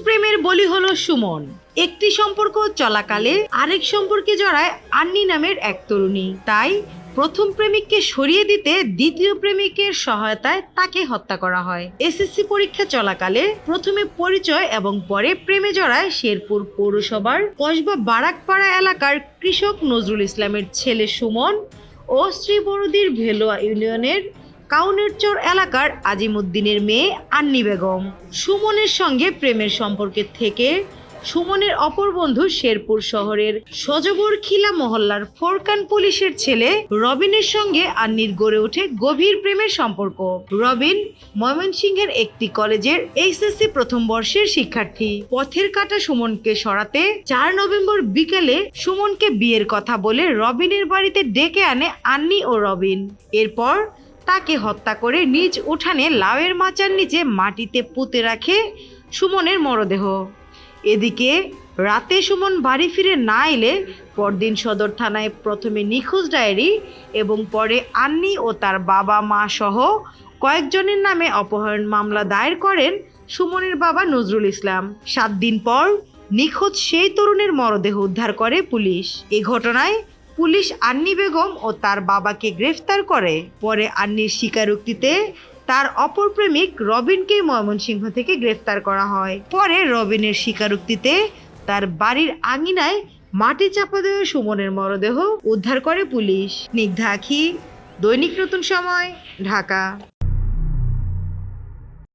প্রেমের বলি হলো সুমন। একটি সম্পর্ক চলাকালে আরেক সম্পর্কে জড়ায় আন্নি নামের এক তরুণী। তাই প্রথম প্রেমিককে সরিয়ে দিতে দ্বিতীয় প্রেমিকের সহায়তায় তাকে হত্যা করা হয়। এসএসসি পরীক্ষা চলাকালে প্রথমে পরিচয় এবং পরে প্রেমে জড়ায় শেরপুর পৌরসভার কসবা বারাকপাড়া এলাকার কৃষক নজরুল ইসলামের ছেলে সুমন ও শ্রীবরদীর ভেলোয়া ইউনিয়নের কাউনেরচর এলাকার আজিমউদ্দিনের মেয়ে আন্নি বেগম। সুমনের সঙ্গে প্রেমের সম্পর্কে থেকে সুমনের অপর বন্ধু শেরপুর শহরের সজবরখিলা মহল্লার ফোরকান পুলিশের ছেলে রবিনের সঙ্গে আন্নির গড়ে ওঠে গভীর প্রেমের সম্পর্ক। রবিন ময়মনসিংহের একটি কলেজের এইচএসসি প্রথম বর্ষের শিক্ষার্থী। পথের কাঁটা সুমনকে সরাতে 4 নভেম্বর বিকেলে সুমনকে বিয়ের কথা বলে রবিনের বাড়িতে ডেকে আনে আন্নি ও রবিন। এরপর তাকে হত্যা করে নিজ উঠানে লাউয়ের মাচার নিচে মাটিতে পুঁতে রাখে সুমনের মরদেহ। এদিকে রাতে সুমন বাড়ি ফিরে না এলে পরদিন সদর থানায় প্রথমে নিখোঁজ ডায়েরি এবং পরে আন্নি ও তার বাবা মা সহ কয়েকজনের নামে অপহরণ মামলা দায়ের করেন সুমনের বাবা নজরুল ইসলাম। 7 দিন পর নিখোঁজ সেই তরুণের মরদেহ উদ্ধার করে পুলিশ। এ ঘটনায় পুলিশ আন্নি বেগম ও তার বাবাকে গ্রেফতার করে। পরে আন্নির স্বীকারোক্তিতে তার অপর প্রেমিক রবিনকে ময়মনসিংহ থেকে গ্রেফতার করা হয়। পরে রবিনের স্বীকারোক্তিতে তার বাড়ির আঙিনায় মাটি চাপা দেওয়া সুমনের মরদেহ উদ্ধার করে পুলিশ। স্নিগ্ধা আখি, দৈনিক নতুন সময়, ঢাকা।